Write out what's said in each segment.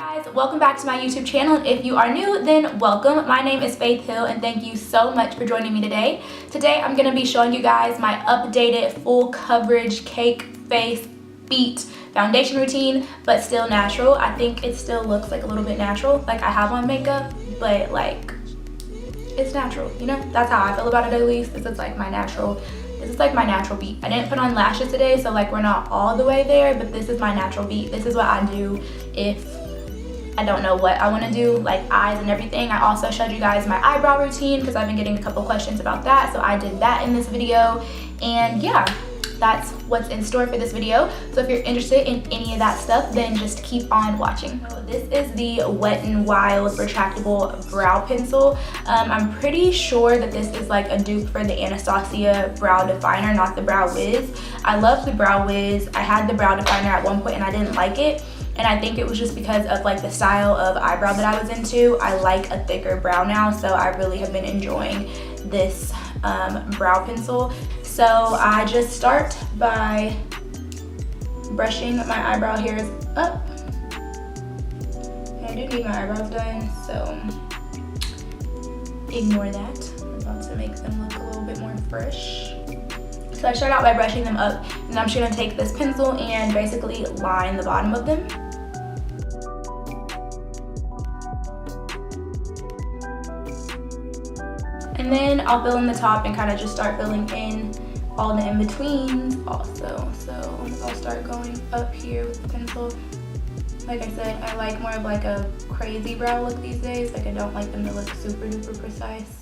Guys, welcome back to my YouTube channel, and if you are new, then welcome. My name is Faith Hill, and thank you so much for joining me today. Today I'm going to be showing you guys my updated full coverage cake face beat foundation routine, but still natural. I think it still looks like a little bit natural, like I have on makeup, but like it's natural, you know? That's how I feel about it, at least. This is like my natural beat. I didn't put on lashes today, so like we're not all the way there, but this is my natural beat. This is what I do if I don't know what I want to do, like eyes and everything. I also showed you guys my eyebrow routine because I've been getting a couple questions about that, so I did that in this video. And yeah, that's what's in store for this video. So if you're interested in any of that stuff, then just keep on watching. So this is the Wet n Wild Retractable Brow Pencil. I'm pretty sure that this is like a dupe for the Anastasia Brow Definer, not the Brow Wiz. I love the Brow Wiz. I had the Brow Definer at one point and I didn't like it. And I think it was just because of like the style of eyebrow that I was into. I like a thicker brow now, so I really have been enjoying this brow pencil. So I just start by brushing my eyebrow hairs up. And I do need my eyebrows done, so ignore that. I'm about to make them look a little bit more fresh. So I start out by brushing them up, and I'm just gonna take this pencil and basically line the bottom of them. And then I'll fill in the top and kind of just start filling in all the in-betweens also. So I'll start going up here with the pencil. Like I said, I like more of like a crazy brow look these days. Like I don't like them to look super duper precise.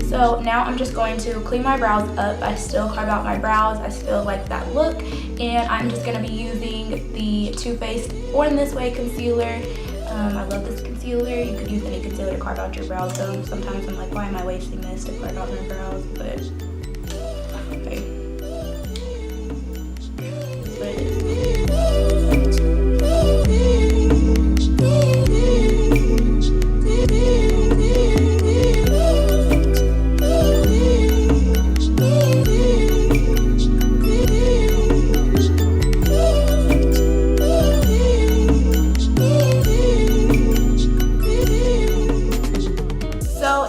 So now I'm just going to clean my brows up. I still carve out my brows. I still like that look. And I'm just going to be using the Too Faced Born This Way concealer. I love this concealer. You could use any concealer to carve out your brows though. Sometimes I'm like, why am I wasting this to carve out my brows? But okay. That's what it is.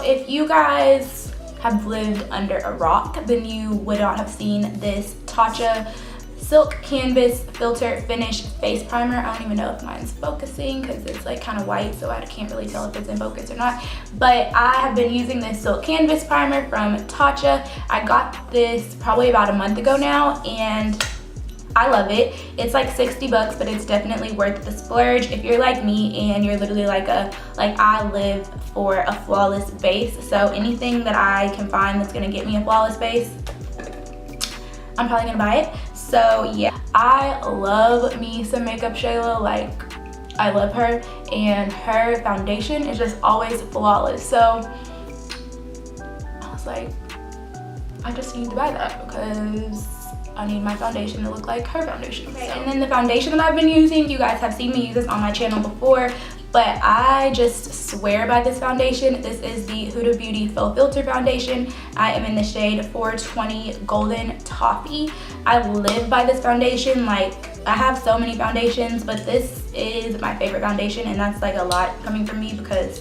If you guys have lived under a rock, then you would not have seen this Tatcha Silk Canvas Filter Finish Face Primer. I don't even know if mine's focusing because it's like kind of white, so I can't really tell if it's in focus or not. But I have been using this Silk Canvas Primer from Tatcha. I got this probably about a month ago now, and I love it. It's like 60 bucks, but it's definitely worth the splurge. If you're like me and you're literally like I live for a flawless base, so anything that I can find that's gonna get me a flawless base, I'm probably gonna buy it. So yeah, I love me some Makeup Shayla. Like, I love her, and her foundation is just always flawless. So I was like, I just need to buy that because I need my foundation to look like her foundation. Okay, and then the foundation that I've been using, you guys have seen me use this on my channel before, but I just swear by this foundation. This is the Huda Beauty Faux Filter Foundation. I am in the shade 420 Golden Toffee. I live by this foundation. Like, I have so many foundations, but this is my favorite foundation, and that's like a lot coming from me because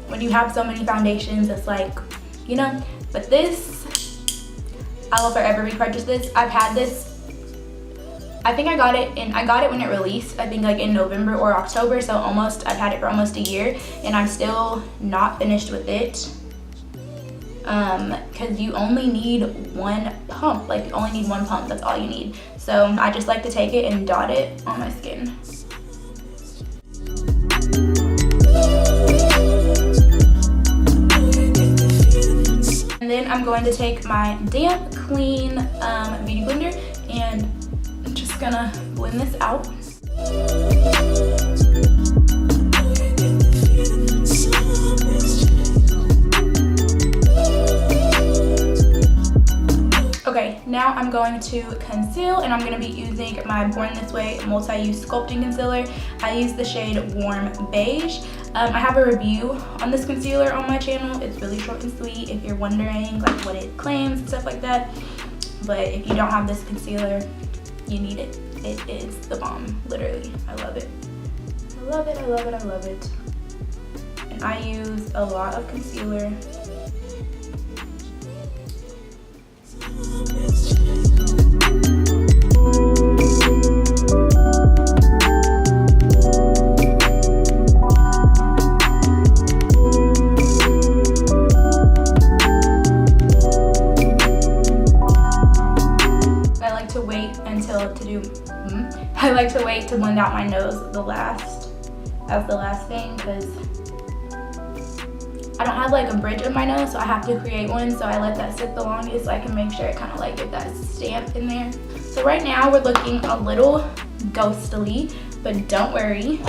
when you have so many foundations, it's like, you know, but this, I will forever repurchase this. I've had this, I think I got it when it released, I think like in November or October, so I've had it for almost a year, and I'm still not finished with it. Because you only need one pump, like you only need one pump, that's all you need. So I just like to take it and dot it on my skin. And then I'm going to take my damp, clean beauty blender, and I'm just gonna blend this out. Okay, Now I'm going to conceal, and I'm going to be using my Born This Way multi-use sculpting concealer. I use the shade Warm Beige. I have a review on this concealer on my channel. It's really short and sweet if you're wondering like what it claims and stuff like that. But if you don't have this concealer, you need it. It is the bomb, literally. I love it. I love it, I love it, I love it. And I use a lot of concealer. I like to wait to blend out my nose as the last thing, because I don't have like a bridge of my nose, so I have to create one. So I let that sit the longest so I can make sure it kind of like get that stamp in there. So right now we're looking a little ghostly, but don't worry.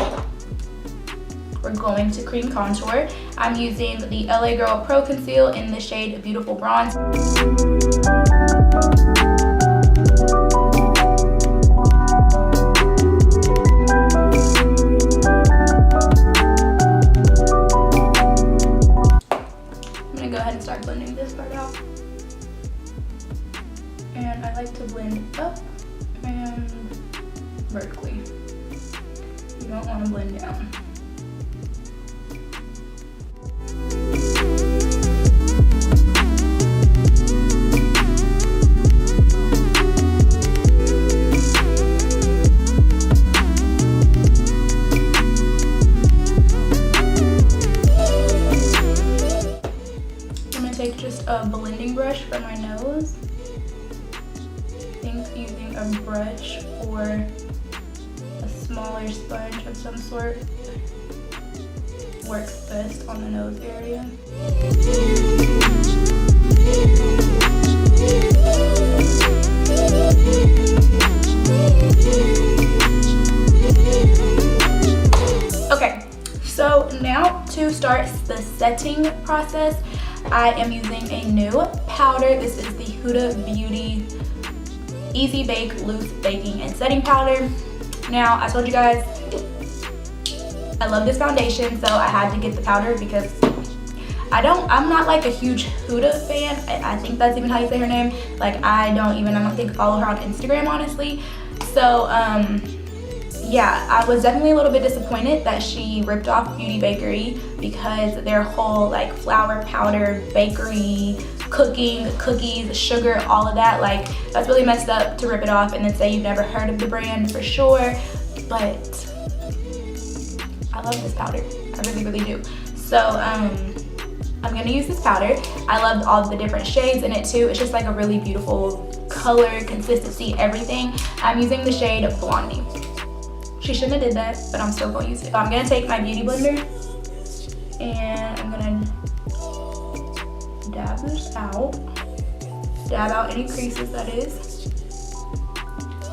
We're going to cream contour. I'm using the LA Girl Pro Conceal in the shade Beautiful Bronze. Start blending this part out, and I like to blend up and vertically. You don't want to blend down. A blending brush for my nose. I think using a brush or a smaller sponge of some sort works best on the nose area. Okay, so now to start the setting process, I am using a new powder. This is the Huda Beauty Easy Bake Loose Baking and Setting Powder. Now, I told you guys I love this foundation, so I had to get the powder because I'm not like a huge Huda fan. I think that's even how you say her name. Like, I don't think follow her on Instagram, honestly. So, yeah, I was definitely a little bit disappointed that she ripped off Beauty Bakery, because their whole like flour, powder, bakery, cooking, cookies, sugar, all of that, like that's really messed up to rip it off and then say you've never heard of the brand for sure. But I love this powder, I really, really do. So I'm gonna use this powder. I love all the different shades in it too. It's just like a really beautiful color, consistency, everything. I'm using the shade Blondie. She shouldn't have did that, but I'm still gonna use it. So I'm gonna take my beauty blender and I'm gonna dab this out. Dab out any creases, that is.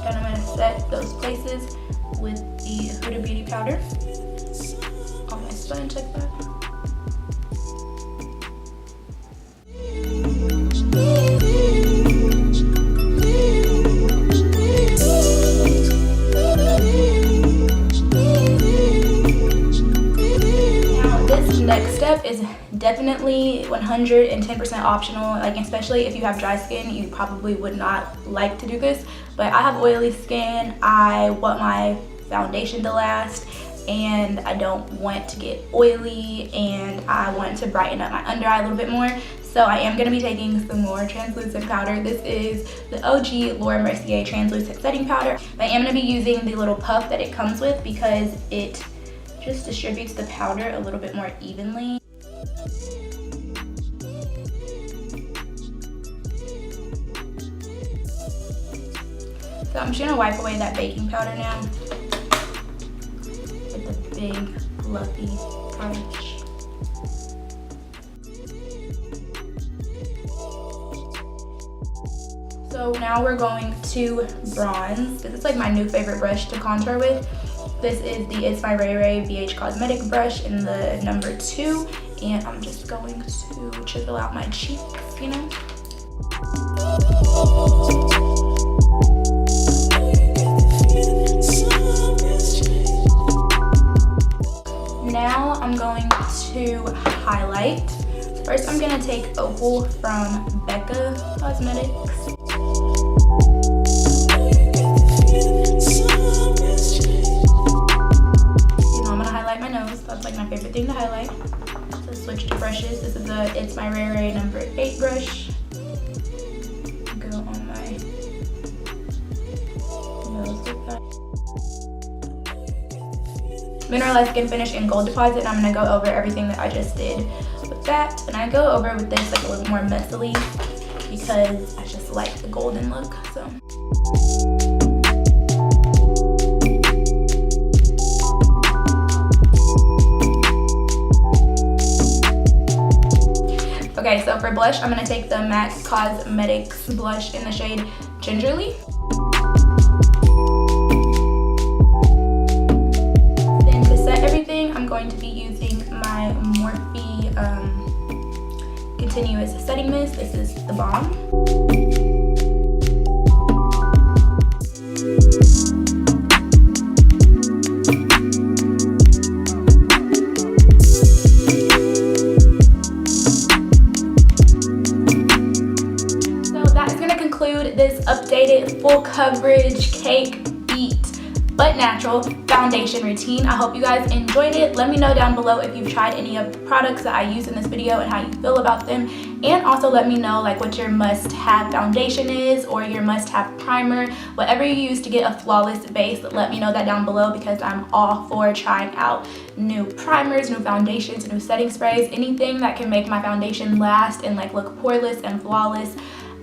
And I'm gonna set those places with the Huda Beauty powder on my sponge like that. Next step is definitely 110% optional, like especially if you have dry skin, you probably would not like to do this, but I have oily skin. I want my foundation to last, and I don't want to get oily, and I want to brighten up my under eye a little bit more. So I am going to be taking some more translucent powder. This is the OG Mercier translucent setting powder. I am going to be using the little puff that it comes with because it just distributes the powder a little bit more evenly. So I'm just gonna wipe away that baking powder now with the big fluffy brush. So now we're going to bronze. This is like my new favorite brush to contour with. This is the It's My Ray Ray BH Cosmetic brush in the number 2, and I'm just going to chisel out my cheeks, you know. Now I'm going to highlight. First I'm going to take Opal from Becca Cosmetics. That's like my favorite thing to highlight. So switch to brushes. This is It's My Rare number 8 brush. Go on my nose with that. Mineralize Skin Finish in Gold Deposit. And I'm gonna go over everything that I just did with that. And I go over with this like a little more messily because I just like the golden look. So. Okay, so for blush, I'm going to take the MAC Cosmetics blush in the shade Gingerly. Then to set everything, I'm going to be using my Morphe Continuous Setting Mist. This is the bomb. This updated full coverage cake beat but natural foundation routine. I hope you guys enjoyed it. Let me know down below if you've tried any of the products that I use in this video and how you feel about them, and also let me know like what your must-have foundation is or your must-have primer. Whatever you use to get a flawless base, let me know that down below because I'm all for trying out new primers, new foundations, new setting sprays, anything that can make my foundation last and like look poreless and flawless.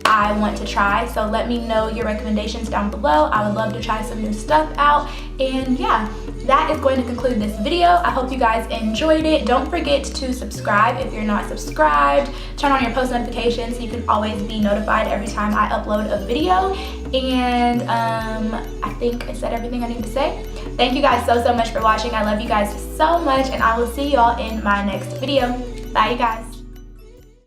I want to try, so let me know your recommendations down below. I would love to try some new stuff out. And yeah, that is going to conclude this video. I hope you guys enjoyed it. Don't forget to subscribe if you're not subscribed. Turn on your post notifications so you can always be notified every time I upload a video. And I think I said everything I need to say. Thank you guys so much for watching. I love you guys so much, and I will see y'all in my next video. Bye, you guys.